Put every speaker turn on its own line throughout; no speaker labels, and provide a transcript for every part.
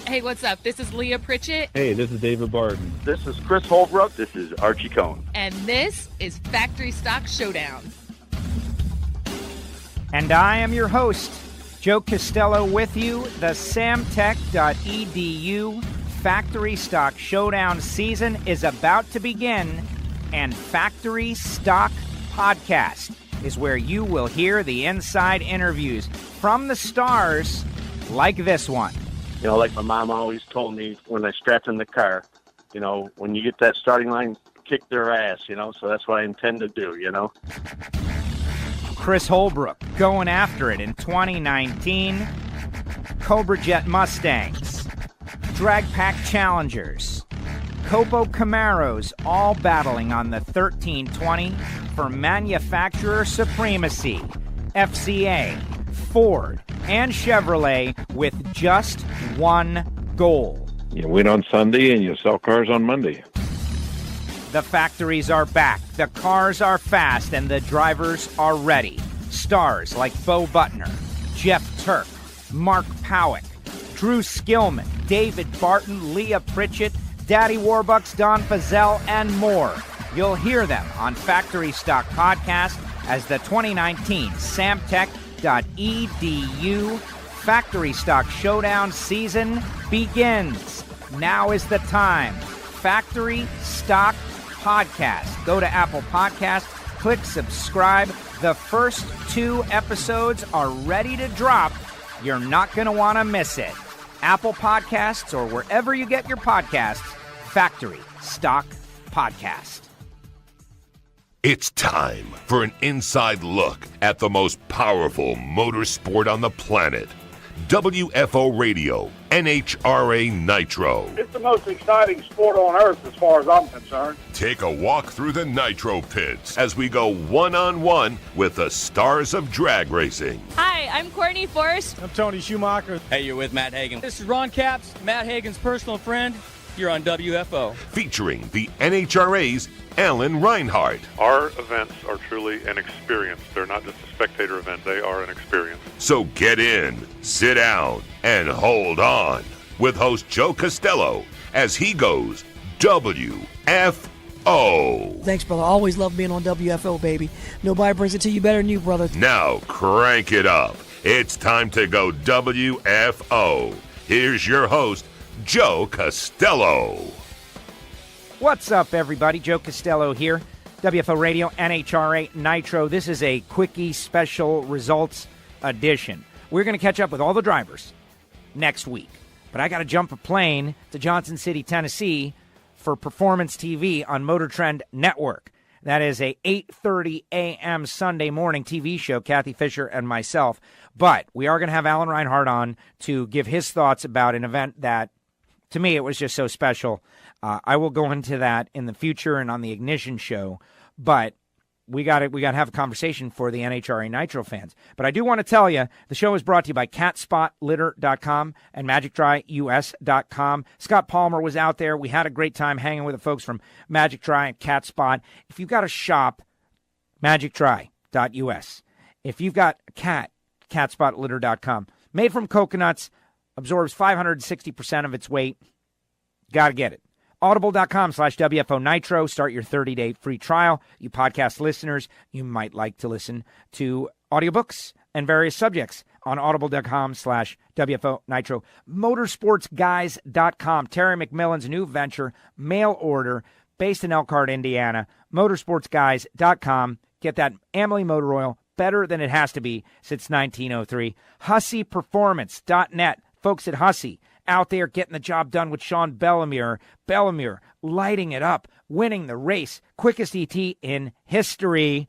Hey, what's up? This is Leah Pritchett.
Hey, this is David Barton.
This is Chris Holbrook. This is Archie Cohn.
And this is Factory Stock Showdown.
And I am your host, Joe Castello, with you. The samtech.edu Factory Stock Showdown season is about to begin, and Factory Stock Podcast is where you will hear the inside interviews from the stars like this one.
You know, like my mom always told me when I strapped in the car, you know, when you get that starting line, kick their ass, you know, so that's what I intend to do, you know.
Chris Holbrook going after it in 2019. Cobra Jet Mustangs, Drag Pack Challengers, Copo Camaros, all battling on the 1320 for manufacturer supremacy. FCA, Ford, and Chevrolet with just one goal.
You win on Sunday and you sell cars on Monday.
The factories are back, the cars are fast, and the drivers are ready. Stars like Bo Butner, Jeff Turk, Mark Powick, Drew Skillman, David Barton, Leah Pritchett, Daddy Warbucks, Don Fazell, and more. You'll hear them on Factory Stock Podcast as the 2019 samtech.edu Factory Stock Showdown season begins. Now is the time. Factory Stock Podcast. Go to Apple Podcasts, click subscribe. The first 2 episodes are ready to drop. You're not going to want to miss it. Apple Podcasts or wherever you get your podcasts, Factory Stock Podcast.
It's time for an inside look at the most powerful motorsport on the planet. WFO Radio, NHRA Nitro.
It's the most exciting sport on earth as far as I'm concerned.
Take a walk through the Nitro pits as we go one-on-one with the stars of drag racing.
Hi, I'm Courtney Forrest.
I'm Tony Schumacher.
Hey, you're with Matt Hagan.
This is Ron Capps, Matt Hagan's personal friend. You're on WFO.
Featuring the NHRA's Alan Reinhart.
Our events are truly an experience. They're not just a spectator event. They are an experience.
So get in, sit down, and hold on with host Joe Castello as he goes WFO.
Thanks, brother. Always love being on WFO, baby. Nobody brings it to you better than you, brother.
Now crank it up. It's time to go WFO. Here's your host, Joe Castello.
What's up, everybody? Joe Castello here. WFO Radio, NHRA Nitro. This is a quickie special results edition. We're going to catch up with all the drivers next week. But I got to jump a plane to Johnson City, Tennessee for Performance TV on Motor Trend Network. That is a 8:30 a.m. Sunday morning TV show, Kathy Fisher and myself. But we are going to have Alan Reinhart on to give his thoughts about an event that, to me, it was just so special. I will go into that in the future and on the Ignition show, but we got to have a conversation for the NHRA Nitro fans. But I do want to tell you, the show is brought to you by CatSpotLitter.com and MagicDryUS.com. Scott Palmer was out there. We had a great time hanging with the folks from Magic Dry and CatSpot. If you've got a shop, MagicDry.us. If you've got a cat, CatSpotLitter.com. Made from coconuts, absorbs 560% of its weight. Got to get it. Audible.com/WFO Nitro. Start your 30-day free trial. You podcast listeners, you might like to listen to audiobooks and various subjects on Audible.com/WFO Nitro. Motorsportsguys.com. Terry McMillan's new venture, mail order, based in Elkhart, Indiana. Motorsportsguys.com. Get that Amalie motor oil better than it has to be since 1903. HusseyPerformance.net. Folks at Hussey out there getting the job done with Sean Bellemere. Bellemere lighting it up, winning the race. Quickest ET in history.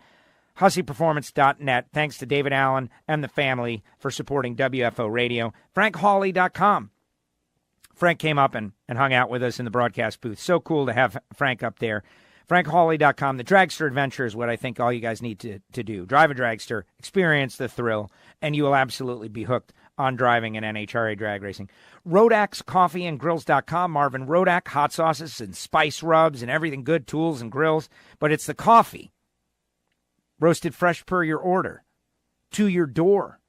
HusseyPerformance.net. Thanks to David Allen and the family for supporting WFO Radio. FrankHawley.com. Frank came up and hung out with us in the broadcast booth. So cool to have Frank up there. FrankHawley.com. The Dragster Adventure is what I think all you guys need to do. Drive a dragster, experience the thrill, and you will absolutely be hooked on driving and NHRA drag racing. Rodak's Coffee and Grills.com. Marvin Rodak, hot sauces and spice rubs and everything good, tools and grills. But it's the coffee, roasted fresh per your order, to your door.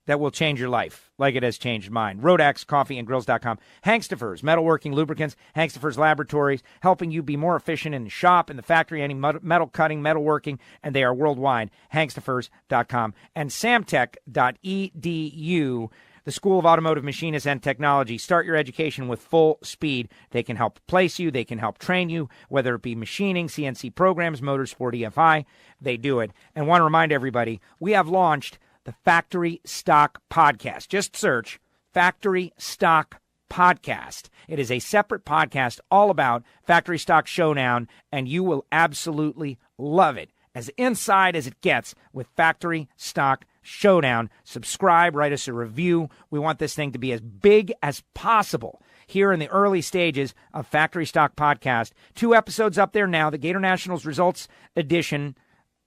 that will change your life like it has changed mine. RoadXCoffeeandGrills.com. Hangstafers, metalworking lubricants, Hangstafers Laboratories, helping you be more efficient in the shop, in the factory, any metal cutting, metalworking, and they are worldwide. Hangstafers.com. And Samtech.edu, the School of Automotive Machinists and Technology. Start your education with full speed. They can help place you. They can help train you, whether it be machining, CNC programs, motorsport, EFI. They do it. And want to remind everybody, we have launched the Factory Stock Podcast. Just search Factory Stock Podcast. It is a separate podcast all about Factory Stock Showdown, and you will absolutely love it. As inside as it gets with Factory Stock Showdown. Subscribe, write us a review. We want this thing to be as big as possible here in the early stages of Factory Stock Podcast. 2 episodes up there now, the Gatornationals Results Edition,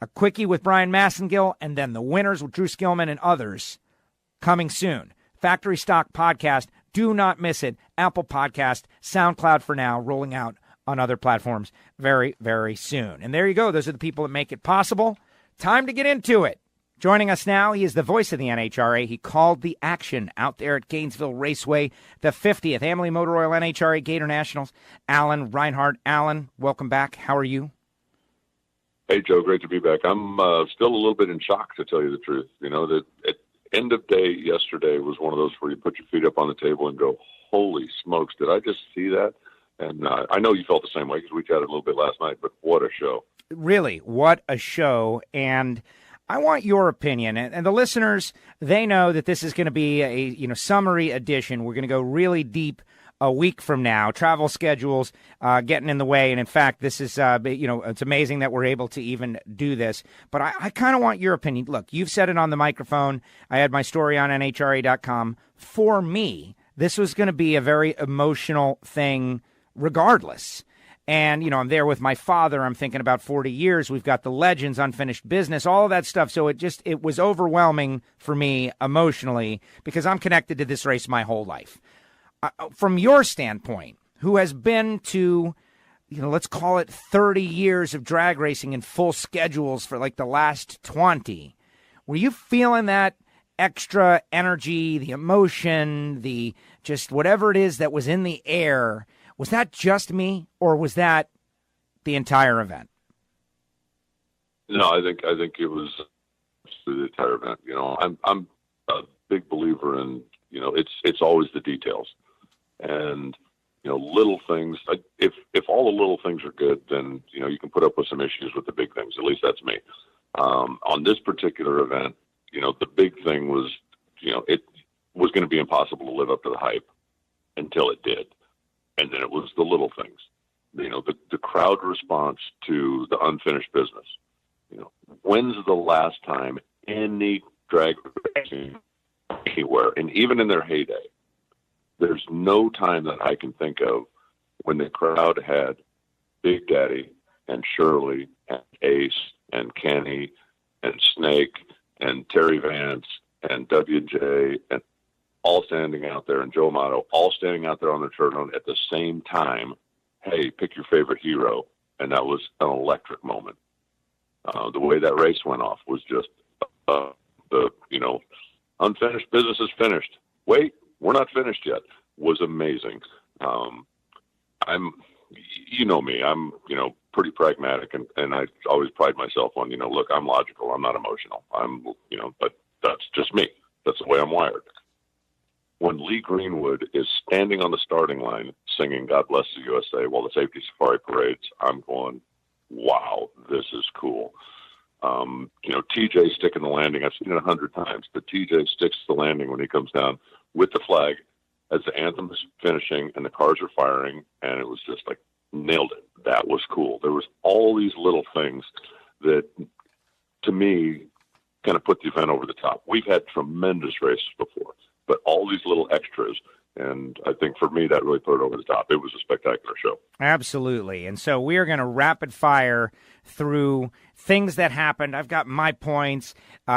a quickie with Brian Massengill, and then the winners with Drew Skillman and others coming soon. Factory Stock Podcast. Do not miss it. Apple Podcast, SoundCloud for now, rolling out on other platforms very, very soon. And there you go. Those are the people that make it possible. Time to get into it. Joining us now, he is the voice of the NHRA. He called the action out there at Gainesville Raceway, the 50th Amalie Motor Oil NHRA Gatornationals. Alan Reinhart. Alan, welcome back. How are you?
Hey, Joe, great to be back. I'm still a little bit in shock, to tell you the truth. You know, that at end of day yesterday was one of those where you put your feet up on the table and go, holy smokes, did I just see that? And I know you felt the same way because we chatted a little bit last night, but what a show. Really,
what a show. And I want your opinion. And the listeners, they know that this is going to be a summary edition. We're going to go really deep a week from now. Travel schedules getting in the way. And in fact, this is, it's amazing that we're able to even do this. But I kind of want your opinion. Look, you've said it on the microphone. I had my story on NHRA.com. For me, this was going to be a very emotional thing regardless. And, I'm there with my father. I'm thinking about 40 years. We've got the legends, unfinished business, all of that stuff. So it was overwhelming for me emotionally because I'm connected to this race my whole life. From your standpoint, who has been to, let's call it 30 years of drag racing and full schedules for like the last 20, were you feeling that extra energy, the emotion, the just whatever it is that was in the air? Was that just me, or was that the entire event?
No, I think it was the entire event. I'm a big believer in, it's always the details. And, little things, if all the little things are good, then, you can put up with some issues with the big things. At least that's me. On this particular event, the big thing was, it was going to be impossible to live up to the hype until it did. And then it was the little things, the crowd response to the unfinished business. When's the last time any drag racing anywhere, and even in their heyday, there's no time that I can think of when the crowd had Big Daddy and Shirley and Ace and Kenny and Snake and Terry Vance and WJ and all standing out there, and Joe Amato, all standing out there on the turn at the same time. Hey, pick your favorite hero. And that was an electric moment. The way that race went off was just, unfinished business is finished. Wait, we're not finished yet. Was amazing. Me, I'm, pretty pragmatic, and I always pride myself on, look, I'm logical. I'm not emotional. But that's just me. That's the way I'm wired. When Lee Greenwood is standing on the starting line singing God Bless the USA while the safety safari parades, I'm going, wow, this is cool. TJ sticking the landing. I've seen it 100 times, but TJ sticks the landing when he comes down with the flag as the anthem is finishing and the cars are firing, and it was just like, nailed it. That was cool. There was all these little things that, to me, kind of put the event over the top. We've had tremendous races before, but all these little extras, and I think for me that really put it over the top. It was a spectacular show.
Absolutely. And so we are going to rapid fire through things that happened. I've got my points.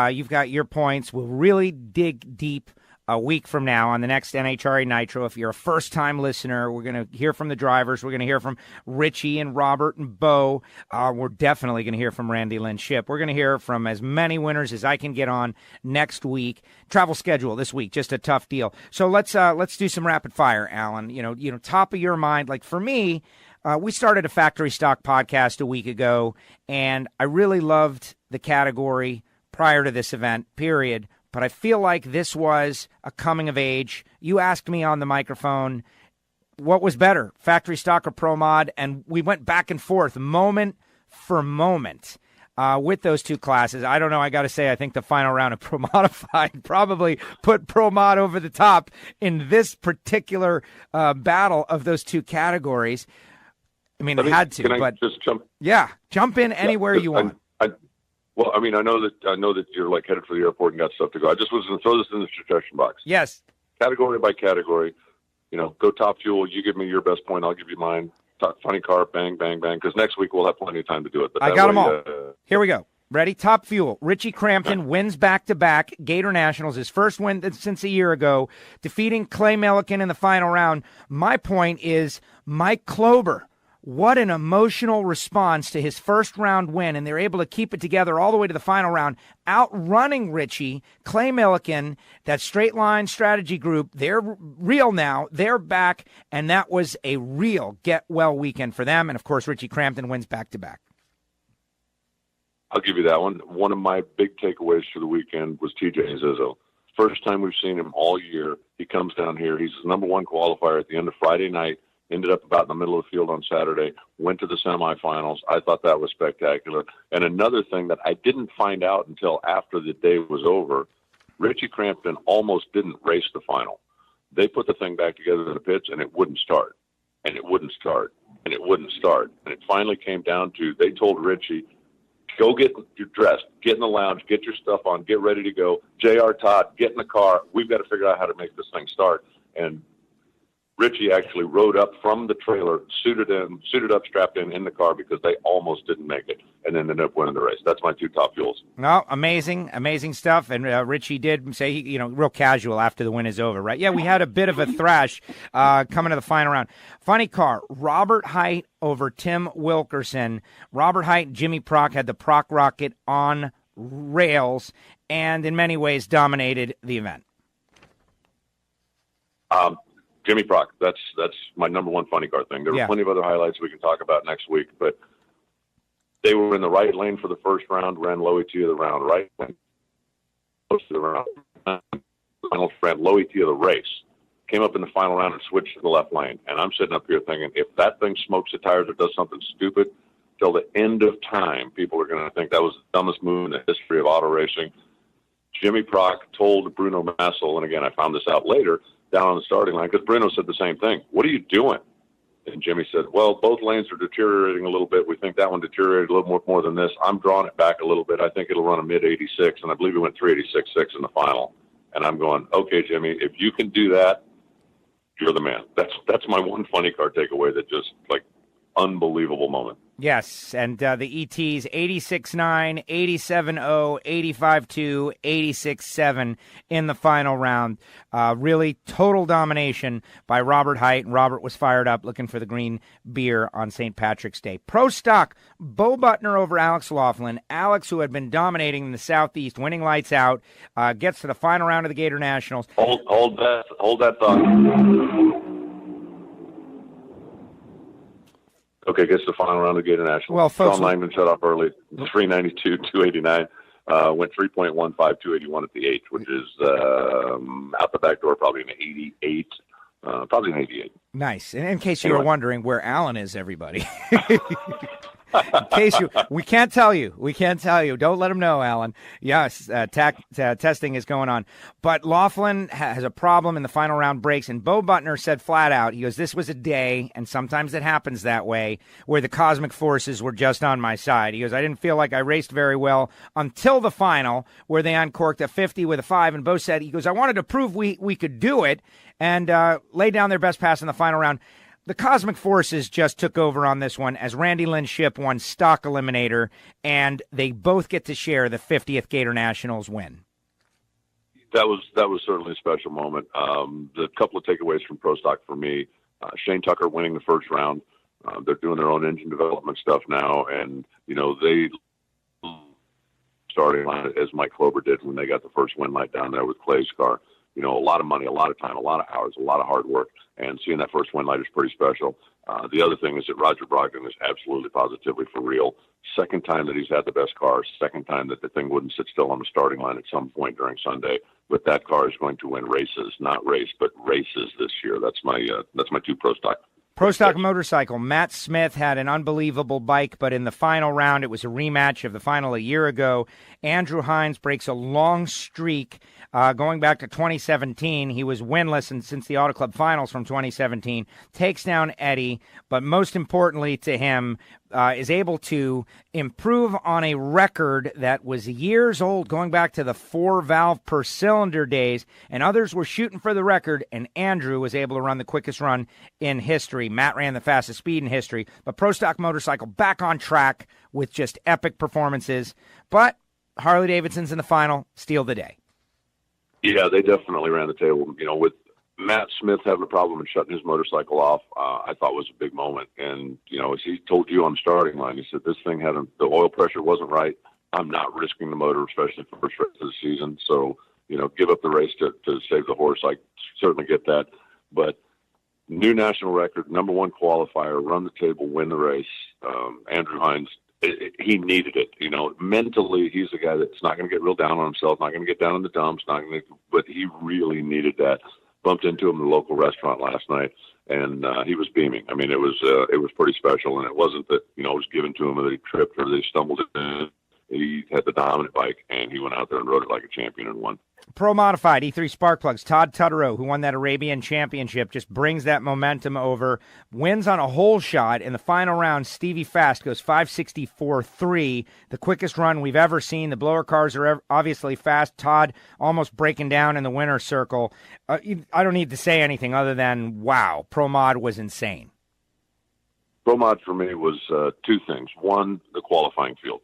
You've got your points. We'll really dig deep a week from now on the next NHRA Nitro. If you're a first-time listener, we're going to hear from the drivers. We're going to hear from Richie and Robert and Bo. We're definitely going to hear from Randy Lynn Shipp. We're going to hear from as many winners as I can get on next week. Travel schedule this week, just a tough deal. So let's do some rapid fire, Alan. You know, top of your mind. Like for me, we started a Factory Stock podcast a week ago, and I really loved the category prior to this event, period. But I feel like this was a coming of age. You asked me on the microphone, what was better, Factory Stock or Pro Mod? And we went back and forth moment for moment with those two classes. I don't know. I got to say, I think the final round of Pro Modified probably put Pro Mod over the top in this particular battle of those two categories. I mean, it had to.
Can I
but
just jump?
Yeah, jump in anywhere you want.
Well, I mean, I know that you're like headed for the airport and got stuff to go. I just was going to throw this in the suggestion box.
Yes.
Category by category, go top fuel. You give me your best point. I'll give you mine. Funny car, bang, bang, bang. Because next week we'll have plenty of time to do it. But
I got them all. Here we go. Ready? Top fuel. Richie Crampton wins back-to-back Gatornationals, his first win since a year ago, defeating Clay Millican in the final round. My point is Mike Klober. What an emotional response to his first round win, and they're able to keep it together all the way to the final round, outrunning Richie, Clay Millican, that straight line strategy group. They're real now. They're back, and that was a real get-well weekend for them. And, of course, Richie Crampton wins back-to-back.
I'll give you that one. One of my big takeaways for the weekend was TJ Zizzo. First time we've seen him all year. He comes down here. He's the number one qualifier at the end of Friday night. Ended up about in the middle of the field on Saturday, went to the semifinals. I thought that was spectacular. And another thing that I didn't find out until after the day was over, Richie Crampton almost didn't race the final. They put the thing back together in the pits, and it wouldn't start, and it wouldn't start, and it wouldn't start. And it finally came down to they told Richie, go get dressed, get in the lounge, get your stuff on, get ready to go. J.R. Todd, get in the car. We've got to figure out how to make this thing start. And Richie actually rode up from the trailer, suited up, strapped in the car because they almost didn't make it, and then ended up winning the race. That's my two top fuels.
No, amazing stuff. And Richie did say, real casual after the win is over, right? Yeah, we had a bit of a thrash coming to the final round. Funny car, Robert Hight over Tim Wilkerson. Robert Hight and Jimmy Prock had the Prock Rocket on rails and in many ways dominated the event.
Jimmy Prock, that's my number one funny car thing. There were plenty of other highlights we can talk about next week, but they were in the right lane for the first round, ran low ET of the round, right lane, close to the round, ran low ET of the race, came up in the final round and switched to the left lane. And I'm sitting up here thinking, if that thing smokes the tires or does something stupid, till the end of time, people are going to think that was the dumbest move in the history of auto racing. Jimmy Prock told Bruno Massel, and again, I found this out later, down on the starting line, because Bruno said the same thing. What are you doing? And Jimmy said, well, both lanes are deteriorating a little bit. We think that one deteriorated a little more than this. I'm drawing it back a little bit. I think it'll run a mid-86, and I believe it went 386.6 in the final. And I'm going, okay, Jimmy, if you can do that, you're the man. That's my one funny car takeaway that just, unbelievable moment.
Yes, and the ETs 86.9, 87.0, 85.2, 86.7 in the final round. Really total domination by Robert Hight, and Robert was fired up looking for the green beer on St. Patrick's Day. Pro Stock, Bo Butner over Alex Laughlin. Alex, who had been dominating in the Southeast, winning lights out, gets to the final round of the Gatornationals.
Hold that thought. Okay, gets the final round of Gatornationals.
Well, folks,
Sean Langman shut off early, 392, 289. Went 3.15, 281 at the 8th, which is out the back door, probably an 88. Probably an 88.
Nice. And in case you were wondering where Alan is, everybody. In case we can't tell you. Don't let him know, Alan. Yes, testing is going on. But Laughlin has a problem in the final round breaks, and Bo Butner said flat out, he goes, this was a day, and sometimes it happens that way, where the cosmic forces were just on my side. He goes, I didn't feel like I raced very well until the final, where they uncorked a 50 with a 5, and Bo said, he goes, I wanted to prove we could do it, and lay down their best pass in the final round. The Cosmic Forces just took over on this one as Randy Lynn Shipp won Stock Eliminator, and they both get to share the 50th Gatornationals win.
That was certainly a special moment. The couple of takeaways from Pro Stock for me: Shane Tucker winning the first round. They're doing their own engine development stuff now, and they starting line as Mike Klober did when they got the first win light down there with Clay's car. A lot of money, a lot of time, a lot of hours, a lot of hard work, and seeing that first win light is pretty special. The other thing is that Roger Brogdon is absolutely positively for real. Second time that he's had the best car, second time that the thing wouldn't sit still on the starting line at some point during Sunday. But that car is going to win races, not race, but races this year. That's my two Pro Stock.
Pro Stock motorcycle. Matt Smith had an unbelievable bike, but in the final round, it was a rematch of the final a year ago. Andrew Hines breaks a long streak going back to 2017. He was winless since the Auto Club Finals from 2017. Takes down Eddie, but most importantly to him, is able to improve on a record that was years old, going back to the 4-valve per cylinder days, and others were shooting for the record, and Andrew was able to run the quickest run in history. Matt ran the fastest speed in history, but Pro Stock motorcycle back on track with just epic performances. But Harley-Davidson's in the final, steal the day.
Yeah, they definitely ran the table. With Matt Smith having a problem and shutting his motorcycle off, I thought was a big moment. And, as he told you on the starting line, he said, this thing the oil pressure wasn't right. I'm not risking the motor, especially for the first race of the season. So, give up the race to save the horse. I certainly get that. But new national record, number one qualifier, run the table, win the race. Andrew Hines, he needed it. Mentally, he's a guy that's not going to get real down on himself, not going to get down in the dumps, but he really needed that. Bumped into him in the local restaurant last night, and he was beaming. I mean, it was pretty special, and it wasn't that it was given to him or that he tripped or that he stumbled in. He had the dominant bike, and he went out there and rode it like a champion and won.
Pro Modified E3 spark plugs. Todd Tutterow, who won that Arabian Championship, just brings that momentum over. Wins on a hole shot in the final round. Stevie Fast goes 564.3, the quickest run we've ever seen. The blower cars are obviously fast. Todd almost breaking down in the winner's circle. I don't need to say anything other than, wow, Pro Mod was insane.
Pro Mod for me was two things. One, the qualifying field.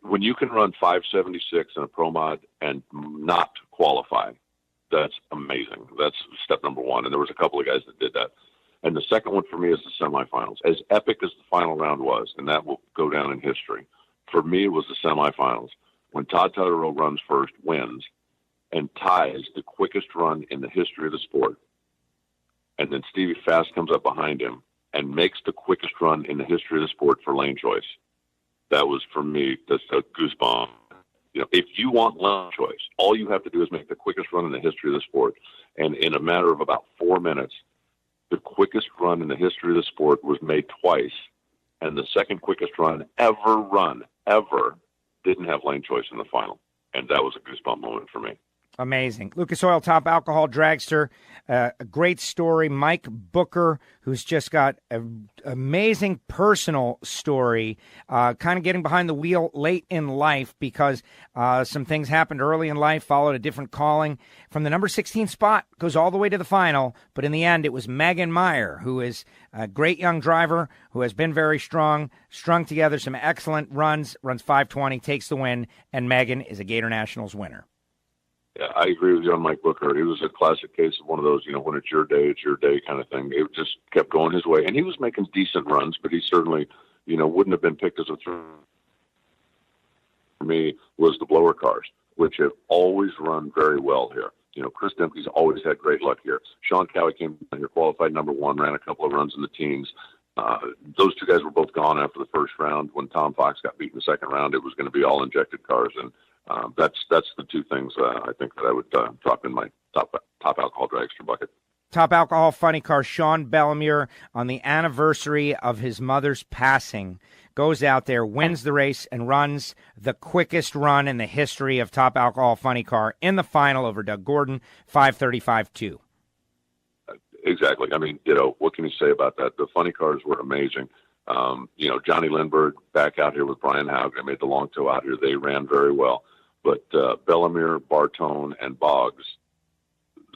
When you can run 576 in a Pro Mod and not qualify, that's amazing. That's step number one. And there was a couple of guys that did that. And the second one for me is the semifinals. As epic as the final round was, and that will go down in history, for me it was the semifinals. When Todd Tutterow runs first, wins, and ties the quickest run in the history of the sport. And then Stevie Fast comes up behind him and makes the quickest run in the history of the sport for lane choice. That was, for me, just a goosebump. If you want lane choice, all you have to do is make the quickest run in the history of the sport. And in a matter of about 4 minutes, the quickest run in the history of the sport was made twice. And the second quickest run ever, didn't have lane choice in the final. And that was a goosebump moment for me.
Amazing. Lucas Oil Top Alcohol Dragster, a great story. Mike Booker, who's just got an amazing personal story, kind of getting behind the wheel late in life because some things happened early in life, followed a different calling. From the number 16 spot, goes all the way to the final, but in the end, it was Megan Meyer, who is a great young driver who has been very strong, strung together some excellent runs 520, takes the win, and Megan is a Gatornationals winner.
Yeah, I agree with you on Mike Booker. It was a classic case of one of those, when it's your day kind of thing. It just kept going his way. And he was making decent runs, but he certainly, wouldn't have been picked as a throw. For me, was the blower cars, which have always run very well here. Chris Dempsey's always had great luck here. Sean Cowie came down here, qualified number one, ran a couple of runs in the teens. Those two guys were both gone after the first round. When Tom Fox got beat in the second round, it was going to be all injected cars. And that's the two things I think that I would drop in my top alcohol dragster bucket.
Top Alcohol Funny Car, Sean Bellemere, on the anniversary of his mother's passing, goes out there, wins the race, and runs the quickest run in the history of Top Alcohol Funny Car in the final over Doug Gordon, 5:35.2.
Exactly. I mean, what can you say about that? The funny cars were amazing. Johnny Lindbergh back out here with Brian Haug. They made the long tow out here. They ran very well. But Bellemere, Bartone, and Boggs,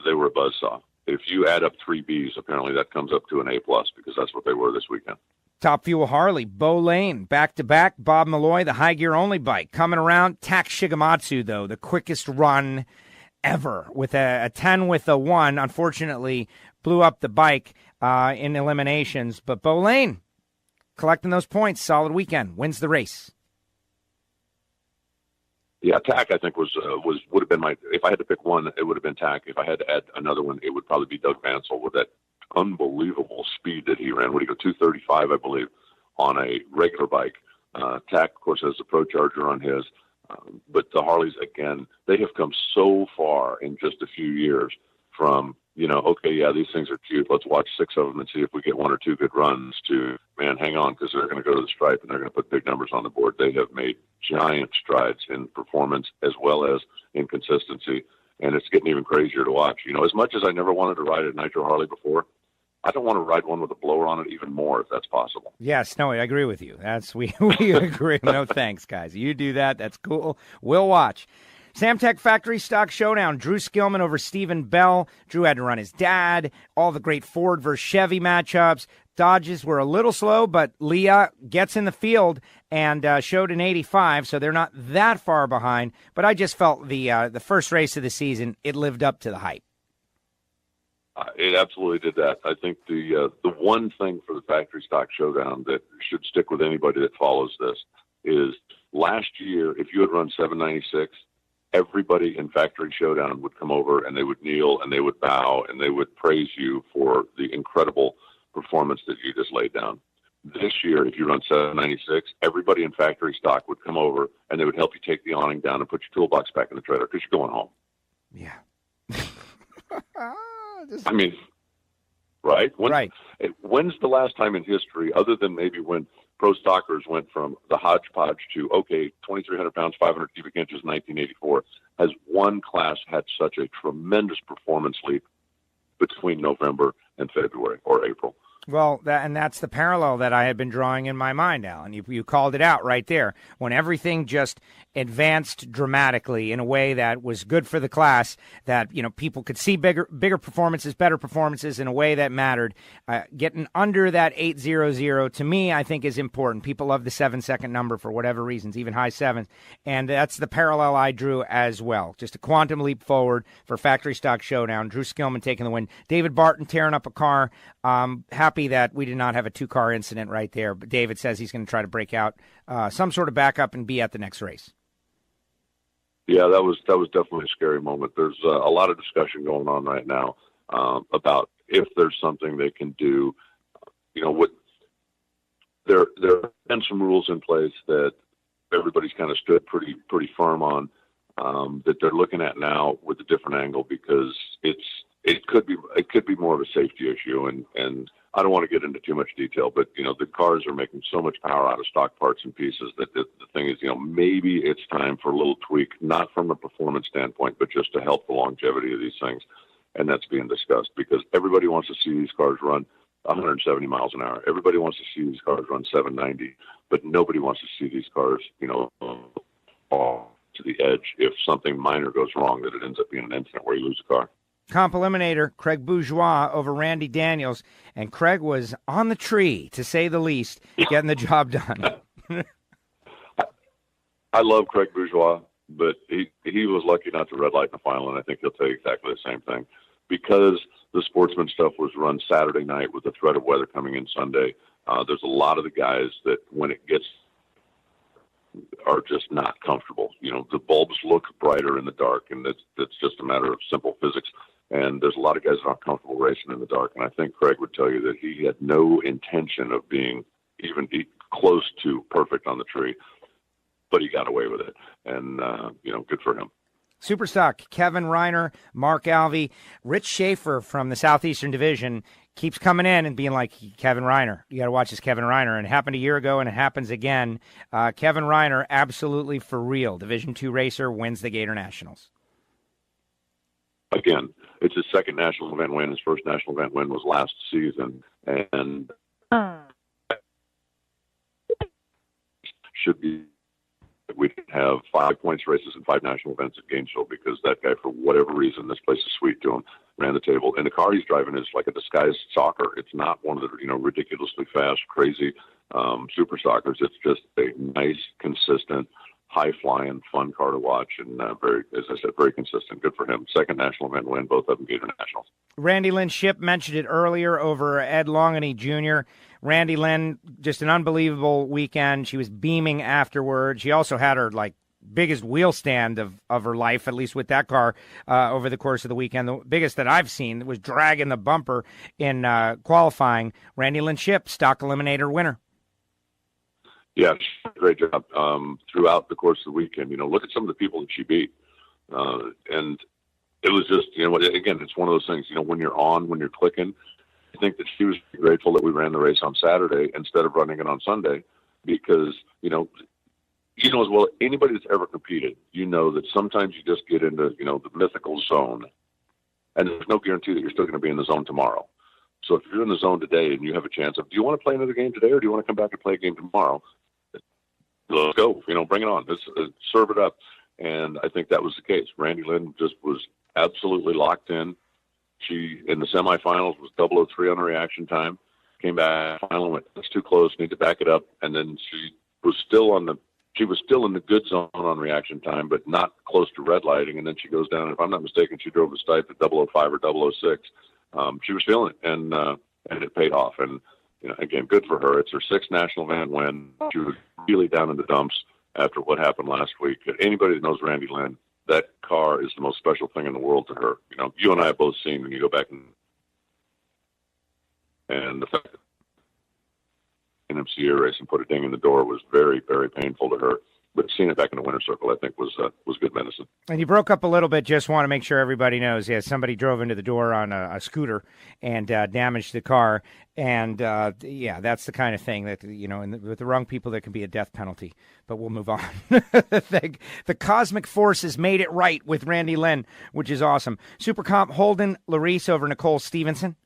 they were a buzzsaw. If you add up 3 Bs, apparently that comes up to an A+, because that's what they were this weekend.
Top Fuel Harley, Bo Lane, back-to-back, Bob Malloy, the high gear only bike. Coming around, Tak Shigematsu, though, the quickest run ever with a 10 with a 1. Unfortunately, blew up the bike in eliminations. But Bo Lane, collecting those points, solid weekend, wins the race.
Yeah, Tack, I think, would have been my, if I had to pick one, it would have been Tack. If I had to add another one, it would probably be Doug Mansell with that unbelievable speed that he ran. What did he go, 235, I believe, on a regular bike. Tack, of course, has the Pro Charger on his. But the Harleys, again, they have come so far in just a few years from, okay, yeah, these things are cute. Let's watch 6 of them and see if we get 1 or 2 good runs to, man, hang on, because they're going to go to the stripe and they're going to put big numbers on the board. They have made giant strides in performance as well as in consistency, and it's getting even crazier to watch. As much as I never wanted to ride a Nitro Harley before, I don't want to ride one with a blower on it even more if that's possible.
Yes, no, I agree with you. We agree. No thanks, guys. You do that. That's cool. We'll watch. Samtech Factory Stock Showdown. Drew Skillman over Stephen Bell. Drew had to run his dad. All the great Ford versus Chevy matchups. Dodges were a little slow, but Leah gets in the field and showed an 85, so they're not that far behind. But I just felt the first race of the season, it lived up to the hype.
It absolutely did that. I think the one thing for the Factory Stock Showdown that should stick with anybody that follows this is last year, if you had run 796, everybody in Factory Showdown would come over and they would kneel and they would bow and they would praise you for the incredible performance that you just laid down. This year, if you run 796, everybody in Factory Stock would come over and they would help you take the awning down and put your toolbox back in the trailer because you're going home.
Yeah.
I mean, right?
Right.
When's the last time in history, other than maybe when pro stockers went from the hodgepodge to, 2,300 pounds, 500 cubic inches, 1984, has one class had such a tremendous performance leap between November and February or April?
Well, that's the parallel that I had been drawing in my mind, Alan. You called it out right there. When everything just advanced dramatically in a way that was good for the class, that people could see bigger performances, better performances in a way that mattered. Getting under that 800 to me, I think, is important. People love the 7-second number for whatever reasons, even high sevens, and that's the parallel I drew as well. Just a quantum leap forward for Factory Stock Showdown. Drew Skillman taking the win. David Barton tearing up a car. Happy that we did not have a 2-car incident right there, but David says he's going to try to break out some sort of backup and be at the next race.
Yeah, that was definitely a scary moment. There's a lot of discussion going on right now about if there's something they can do. What there have been some rules in place that everybody's kind of stood pretty firm on that they're looking at now with a different angle because it could be more of a safety issue and I don't want to get into too much detail, but, the cars are making so much power out of stock parts and pieces that the thing is, maybe it's time for a little tweak, not from a performance standpoint, but just to help the longevity of these things. And that's being discussed because everybody wants to see these cars run 170 miles an hour. Everybody wants to see these cars run 790, but nobody wants to see these cars, fall to the edge if something minor goes wrong, that it ends up being an incident where you lose a car.
Comp eliminator, Craig Bourgeois over Randy Daniels, and Craig was on the tree, to say the least, getting the job done.
I love Craig Bourgeois, but he was lucky not to red light in the final, and I think he'll tell you exactly the same thing. Because the sportsman stuff was run Saturday night with the threat of weather coming in Sunday, there's a lot of the guys that when it gets are just not comfortable. The bulbs look brighter in the dark, and that's just a matter of simple physics. And there's a lot of guys that aren't comfortable racing in the dark. And I think Craig would tell you that he had no intention of being even close to perfect on the tree, but he got away with it. And, good for him.
Superstock, Kevin Reiner, Mark Alvey, Rich Schaefer from the Southeastern Division keeps coming in and being like, Kevin Reiner, you got to watch this Kevin Reiner. And it happened a year ago, and it happens again. Kevin Reiner, absolutely for real. Division II racer, wins the Gatornationals.
Again, it's his second national event win. His first national event win was last season. And should be we have 5 points races and 5 national events at Gainesville because that guy, for whatever reason, this place is sweet to him, ran the table. And the car he's driving is like a disguised soccer. It's not one of the, ridiculously fast, crazy super soccers. It's just a nice, consistent, high-flying, fun car to watch, and very, as I said, very consistent. Good for him. Second national event win, both of them Gatornationals.
Randy Lynn Shipp mentioned it earlier over Ed Longany Jr. Randy Lynn, just an unbelievable weekend. She was beaming afterward. She also had her, biggest wheel stand of her life, at least with that car, over the course of the weekend. The biggest that I've seen was dragging the bumper in qualifying. Randy Lynn Shipp, stock eliminator winner.
Yeah, great job throughout the course of the weekend. Look at some of the people that she beat. And it was just, again, it's one of those things, when you're clicking, I think that she was grateful that we ran the race on Saturday instead of running it on Sunday because, as well, anybody that's ever competed, that sometimes you just get into, the mythical zone, and there's no guarantee that you're still going to be in the zone tomorrow. So if you're in the zone today and you have a chance of, do you want to play another game today or do you want to come back and play a game tomorrow? Let's go, bring it on. Let's serve it up. And I think that was the case. Randy Lynn just was absolutely locked in. She, in the semifinals, was 003 on the reaction time, came back, finally went, that's too close, need to back it up. And then she was still in the good zone on reaction time, but not close to red lighting. And then she goes down, if I'm not mistaken, she drove a stipe at 005 or 006. She was feeling it, and it paid off. And, again, good for her. It's her sixth national event win. She was really down in the dumps after what happened last week. Anybody that knows Randy Lynn, that car is the most special thing in the world to her. You and I have both seen when you go back and the fact that NHRA race and put a ding in the door was very, very painful to her. But seeing it back in the winner's circle, I think, was good medicine. And you broke up a little bit. Just want to make sure everybody knows. Yeah, somebody drove into the door on a scooter and damaged the car. And, that's the kind of thing that, with the wrong people, there can be a death penalty. But we'll move on. The cosmic forces made it right with Randy Lynn, which is awesome. Super Comp Holden Larice over Nicole Stevenson.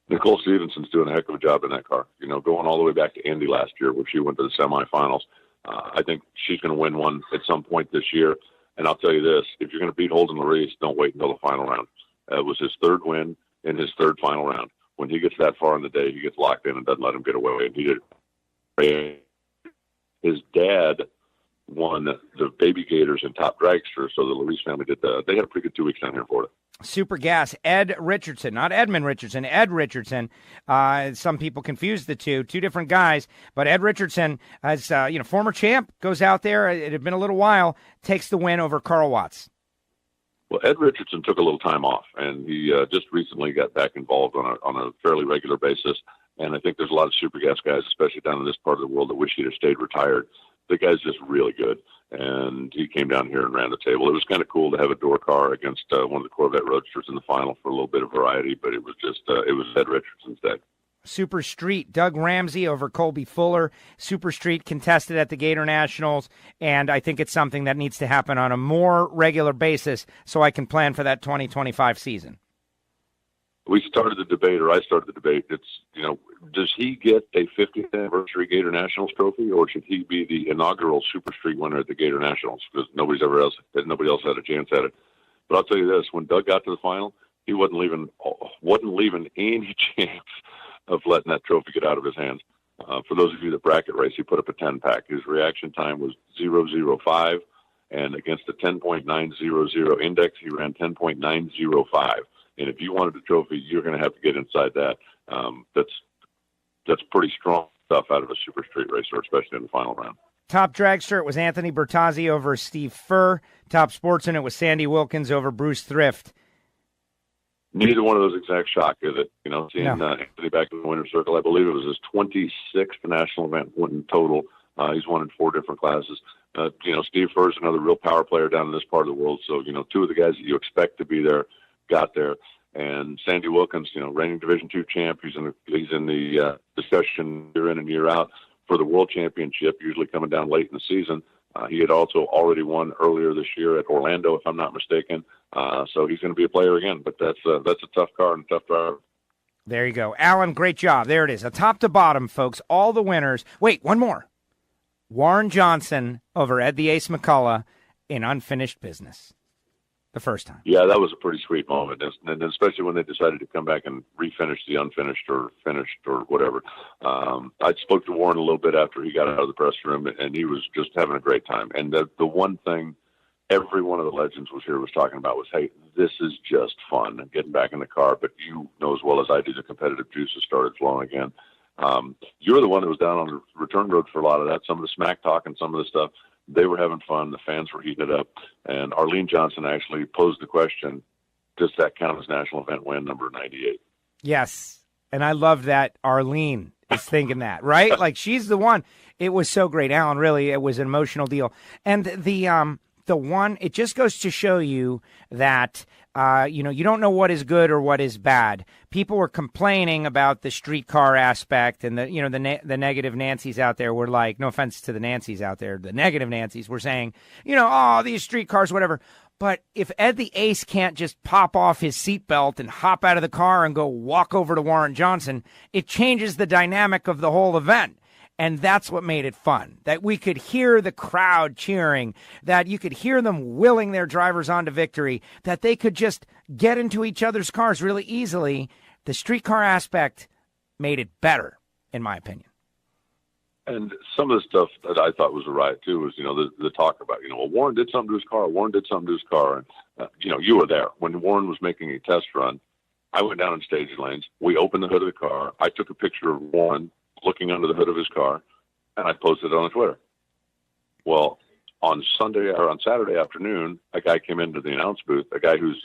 Nicole Stevenson's doing a heck of a job in that car. Going all the way back to Indy last year where she went to the semifinals. I think she's going to win one at some point this year. And I'll tell you this, if you're going to beat Holden Larice, don't wait until the final round. It was his third win in his third final round. When he gets that far in the day, he gets locked in and doesn't let him get away. And he did. His dad won the Baby Gators and Top Dragster, so the Larice family they had a pretty good 2 weeks down here in Florida. Super Gas, Ed Richardson, not Edmund Richardson, Ed Richardson. Some people confuse the two different guys, but Ed Richardson, as former champ, goes out there. It had been a little while, takes the win over Carl Watts. Well, Ed Richardson took a little time off, and he just recently got back involved on a fairly regular basis. And I think there's a lot of Super Gas guys, especially down in this part of the world, that wish he'd have stayed retired. The guy's just really good, and he came down here and ran the table. It was kind of cool to have a door car against one of the Corvette Roadsters in the final for a little bit of variety, but it was just it was Ed Richardson's day. Super Street, Doug Ramsey over Colby Fuller. Super Street contested at the Gatornationals, and I think it's something that needs to happen on a more regular basis so I can plan for that 2025 season. We started the debate, or I started the debate. It's, does he get a 50th anniversary Gatornationals trophy, or should he be the inaugural Super Street winner at the Gatornationals? Because nobody else had a chance at it. But I'll tell you this: when Doug got to the final, he wasn't leaving any chance of letting that trophy get out of his hands. For those of you that bracket race, he put up a 10-pack. His reaction time was 0.05, and against a 10.900 index, he ran 10.905. And if you wanted a trophy, you're going to have to get inside that. That's pretty strong stuff out of a Super Street racer, especially in the final round. Top dragster, it was Anthony Bertazzi over Steve Furr. Top sportsman, it was Sandy Wilkins over Bruce Thrift. Neither one of those exact shock, is it? Seeing Anthony back in the winner's circle, I believe it was his 26th national event win total. He's won in 4 different classes. Steve Furr is another real power player down in this part of the world. So, 2 of the guys that you expect to be there got there. And Sandy Wilkins, reigning Division II champ, he's in the discussion year in and year out for the World Championship, usually coming down late in the season. He had also already won earlier this year at Orlando, if I'm not mistaken. So he's going to be a player again. But that's a tough car and a tough driver. There you go. Alan, great job. There it is. A top to bottom, folks. All the winners. Wait, one more. Warren Johnson over Ed the Ace McCullough in unfinished business.
the first time.
Yeah, that was a pretty sweet moment, and especially when they decided to come back and refinish the unfinished or finished or whatever. I spoke to Warren a little bit after he got out of the press room, and he was just having a great time. And the one thing every one of the legends was talking about was, hey, this is just fun, getting back in the car. But you know as well as I do, the competitive juices started flowing again. You're the one that was down on the return road for a lot of that, some of the smack talk and some of the stuff. They were having fun. The fans were heated up. And Arlene Johnson actually posed the question, does that count as national event win number 98?
Yes. And I love that Arlene is thinking that, right? Like, she's the one. It was so great, Alan. Really, it was an emotional deal. And the one, it just goes to show you that, you don't know what is good or what is bad. People were complaining about the streetcar aspect, and the negative Nancys out there were like, no offense to the Nancys out there, the negative Nancys were saying, oh, these streetcars, whatever. But if Ed the Ace can't just pop off his seatbelt and hop out of the car and go walk over to Warren Johnson, it changes the dynamic of the whole event. And that's what made it fun, that we could hear the crowd cheering, that you could hear them willing their drivers on to victory, that they could just get into each other's cars really easily. The streetcar aspect made it better, in my opinion.
And some of the stuff that I thought was a riot, too, was, the talk about, well, Warren did something to his car. Warren did something to his car. And, you were there. When Warren was making a test run, I went down in stage lanes. We opened the hood of the car. I took a picture of Warren looking under the hood of his car, and I posted it on Twitter. Well, on Saturday afternoon, a guy came into the announce booth, a guy who's,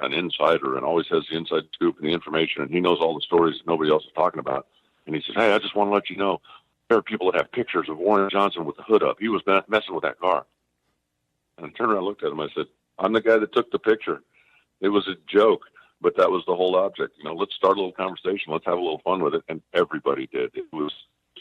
an insider and always has the inside scoop and the information, and he knows all the stories that nobody else is talking about. And he says, hey, I just want to let you know, there are people that have pictures of Warren Johnson with the hood up. He was messing with that car. And I turned around and looked at him. I said, I'm the guy that took the picture. It was a joke. But that was the whole object. Let's start a little conversation. Let's have a little fun with it. And everybody did. It was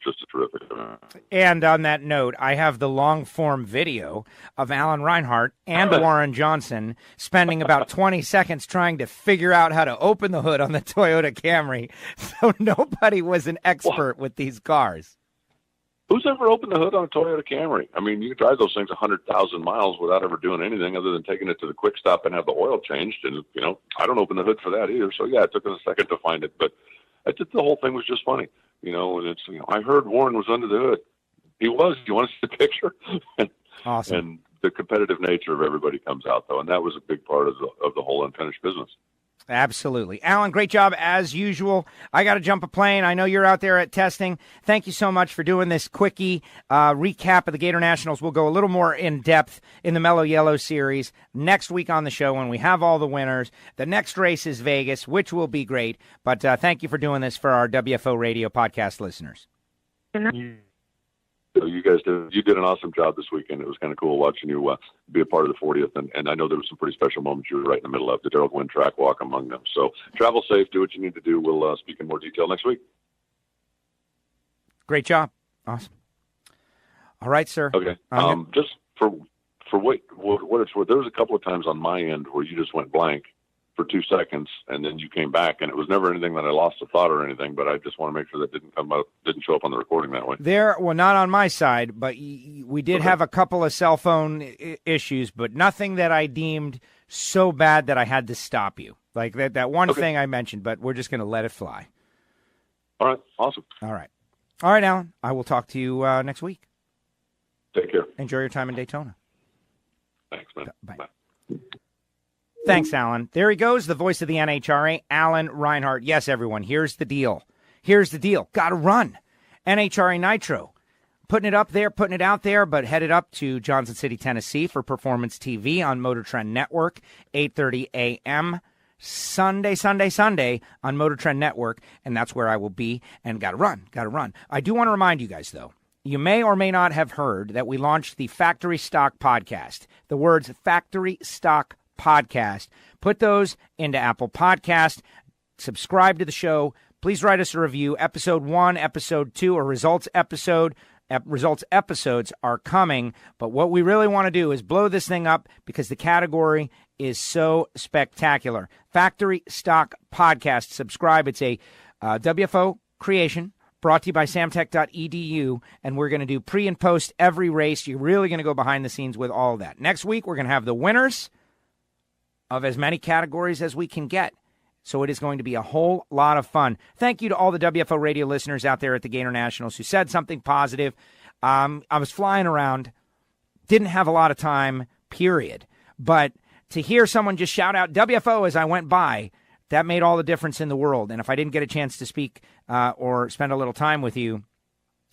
just a terrific event.
And on that note, I have the long-form video of Alan Reinhart and Warren Johnson spending about 20 seconds trying to figure out how to open the hood on the Toyota Camry. So nobody was an expert with these cars.
Who's ever opened the hood on a Toyota Camry? I mean, you can drive those things 100,000 miles without ever doing anything other than taking it to the quick stop and have the oil changed. And, I don't open the hood for that either. So, yeah, it took us a second to find it. But the whole thing was just funny. And it's, I heard Warren was under the hood. He was. You want to see the picture?
Awesome.
And the competitive nature of everybody comes out, though. And that was a big part of the whole unfinished business.
Absolutely. Alan, great job as usual. I got to jump a plane. I know you're out there at testing. Thank you so much for doing this quickie recap of the Gatornationals. We'll go a little more in depth in the Mellow Yellow series next week on the show when we have all the winners. The next race is Vegas, which will be great. But thank you for doing this for our WFO radio podcast listeners.
So you did an awesome job this weekend. It was kind of cool watching you be a part of the 40th, and I know there were some pretty special moments you were right in the middle of. The Gerald Wynn track walk among them. So travel safe, do what you need to do. We'll speak in more detail next week.
Great job. Awesome. All right, sir.
Okay. Just for what it's worth, there was a couple of times on my end where you just went blank for 2 seconds, and then you came back, and it was never anything that I lost a thought or anything, but I just want to make sure that didn't show up on the recording that way.
Well, not on my side, but we did have a couple of cell phone issues, but nothing that I deemed so bad that I had to stop you. Like that one thing I mentioned, but we're just going to let it fly.
All right. Awesome.
All right, Alan. I will talk to you next week.
Take care.
Enjoy your time in Daytona.
Thanks, man.
Bye. Thanks, Alan. There he goes, the voice of the NHRA, Alan Reinhart. Yes, everyone, here's the deal. Got to run. NHRA Nitro. Putting it up there, putting it out there, but headed up to Johnson City, Tennessee for Performance TV on Motor Trend Network, 8:30 a.m. Sunday on Motor Trend Network, and that's where I will be, and got to run. I do want to remind you guys, though, you may or may not have heard that we launched the Factory Stock Podcast. The words Factory Stock Podcast. Put those into Apple Podcast. Subscribe to the show. Please write us a review. Episode 1, Episode 2, or results episode. Results episodes are coming, but what we really want to do is blow this thing up because the category is so spectacular. Factory Stock Podcast. Subscribe. It's a WFO creation brought to you by samtech.edu, and we're going to do pre and post every race. You're really going to go behind the scenes with all of that. Next week, we're going to have the winners of as many categories as we can get. So it is going to be a whole lot of fun. Thank you to all the WFO radio listeners out there at the Gatornationals who said something positive. I was flying around, didn't have a lot of time, period. But to hear someone just shout out WFO as I went by, that made all the difference in the world. And if I didn't get a chance to speak or spend a little time with you,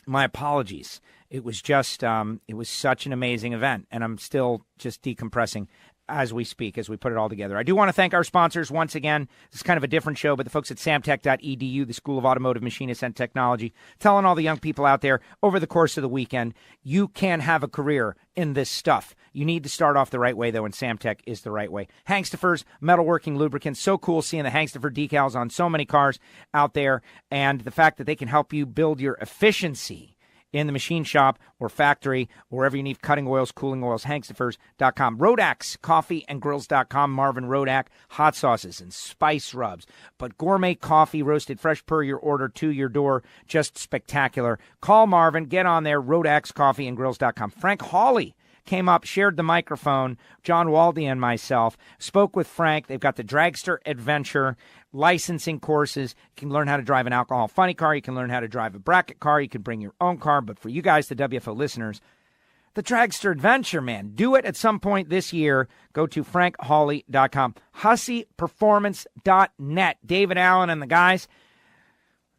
my apologies. It was just, it was such an amazing event. And I'm still just decompressing as we speak, as we put it all together. I do want to thank our sponsors once again. This is kind of a different show, but the folks at samtech.edu, the School of Automotive Machinists and Technology, telling all the young people out there over the course of the weekend, you can have a career in this stuff. You need to start off the right way, though, and Samtech is the right way. Hangstifer's metalworking lubricants. So cool seeing the Hangstifer decals on so many cars out there, and the fact that they can help you build your efficiency in the machine shop or factory, wherever you need cutting oils, cooling oils, Hangstifers.com. Rodax, coffeeandgrills.com. Marvin Rodak, hot sauces and spice rubs. But gourmet coffee roasted fresh per your order to your door. Just spectacular. Call Marvin. Get on there. Rodax, coffeeandgrills.com. Frank Hawley came up, shared the microphone. John Waldy and myself spoke with Frank. They've got the Dragster Adventure licensing courses. You can learn how to drive an alcohol funny car. You can learn how to drive a bracket car. You can bring your own car. But for you guys, the WFO listeners, the Dragster Adventure, man, do it at some point this year. Go to frankhawley.com. HusseyPerformance.net. David Allen and the guys.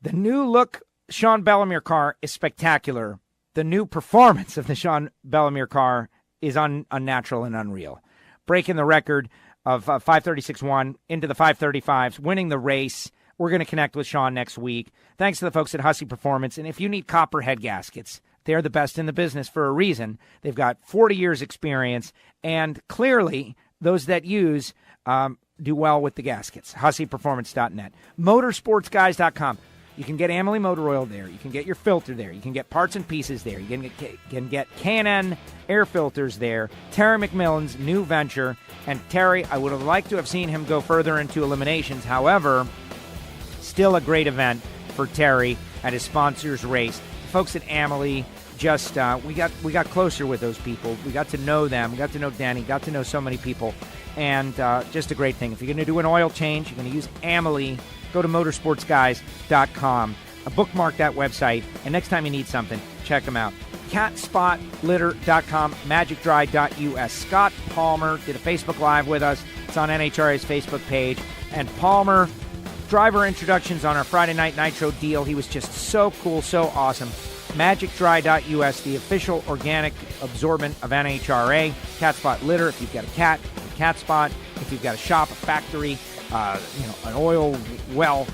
The new look Sean Bellemere car is spectacular. The new performance of the Sean Bellemere car is unnatural and unreal. Breaking the record of 536.1 into the 535s, winning the race. We're going to connect with Sean next week. Thanks to the folks at Hussey Performance. And if you need copper head gaskets, they're the best in the business for a reason. They've got 40 years experience, and clearly those that use do well with the gaskets. HusseyPerformance.net. Motorsportsguys.com. You can get Amalie motor oil there. You can get your filter there. You can get parts and pieces there. You can get K&N air filters there. Terry McMillan's new venture. And Terry, I would have liked to have seen him go further into eliminations. However, still a great event for Terry at his sponsors race. The folks at Amalie, just we got closer with those people. We got to know them. We got to know Danny. Got to know so many people. And just a great thing. If you're going to do an oil change, you're going to use Amalie. Go to motorsportsguys.com. Bookmark that website, and next time you need something, check them out. Catspotlitter.com, magicdry.us. Scott Palmer did a Facebook Live with us. It's on NHRA's Facebook page. And Palmer, driver introductions on our Friday Night Nitro deal. He was just so cool, so awesome. Magicdry.us, the official organic absorbent of NHRA. Catspot Litter, if you've got a cat, Catspot. If you've got a shop, a factory, an oil well,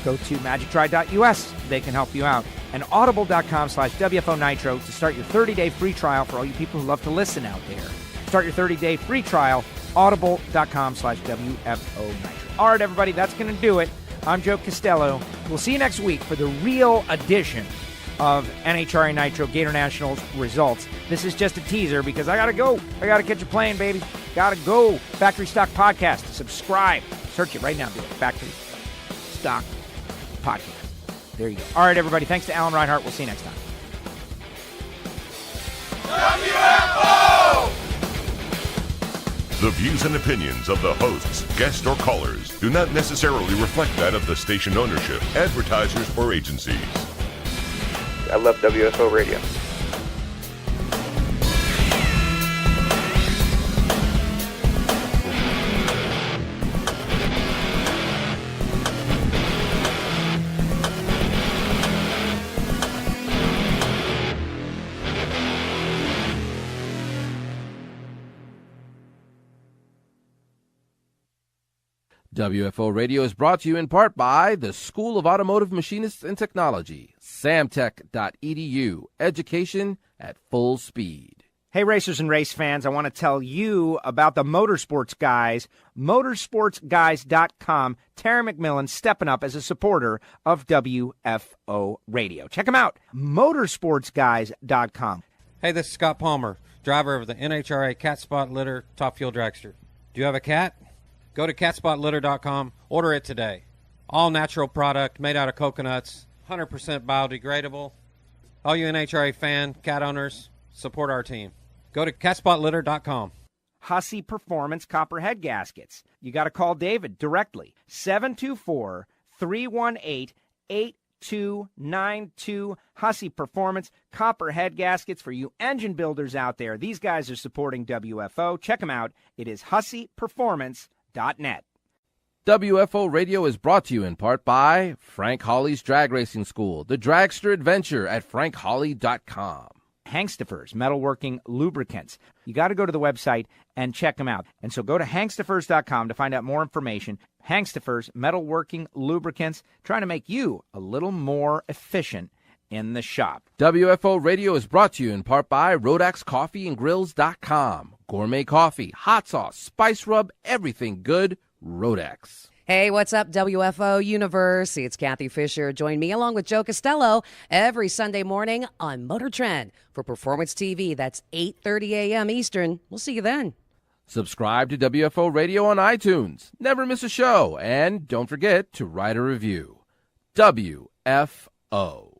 go to magicdry.us. They can help you out. And audible.com/WFO Nitro to start your 30-day free trial for all you people who love to listen out there. Start your 30-day free trial, audible.com/WFO Nitro. All right, everybody, that's going to do it. I'm Joe Castello. We'll see you next week for the real edition of NHRA Nitro Gatornationals results. This is just a teaser because I got to go. I got to catch a plane, baby. Got to go. Factory Stock Podcast. Subscribe. Search it right now. Do it. Factory Stock Podcast. There you go. All right, everybody. Thanks to Alan Reinhart. We'll see you next time.
WFO! The views and opinions of the hosts, guests, or callers do not necessarily reflect that of the station ownership, advertisers, or agencies.
I love WFO Radio.
WFO Radio is brought to you in part by the School of Automotive Machinists and Technology, samtech.edu, education at full speed.
Hey, racers and race fans, I want to tell you about the Motorsports Guys, motorsportsguys.com. Terry McMillan stepping up as a supporter of WFO Radio. Check him out, motorsportsguys.com.
Hey, this is Scott Palmer, driver of the NHRA Cat Spot Litter Top Fuel Dragster. Do you have a cat? Go to catspotlitter.com, order it today. All natural product, made out of coconuts, 100% biodegradable. All you NHRA cat owners, support our team. Go to catspotlitter.com.
Hussey Performance Copperhead Gaskets. You got to call David directly, 724-318-8292. Hussey Performance Copperhead Gaskets for you engine builders out there. These guys are supporting WFO. Check them out. It is husseyperformance.net.
WFO Radio is brought to you in part by Frank Hawley's Drag Racing School, the Dragster Adventure at frankhawley.com.
Hankstafers Metalworking Lubricants. You got to go to the website and check them out. And so go to hankstafers.com to find out more information. Hankstafers Metalworking Lubricants, trying to make you a little more efficient in the shop.
WFO Radio is brought to you in part by RodaxCoffeeandGrills.com. Gourmet coffee, hot sauce, spice rub, everything good. Rodax.
Hey, what's up, WFO Universe? It's Kathy Fisher. Join me along with Joe Castello every Sunday morning on Motor Trend for Performance TV. That's 8:30 a.m. Eastern. We'll see you then.
Subscribe to WFO Radio on iTunes. Never miss a show. And don't forget to write a review. WFO.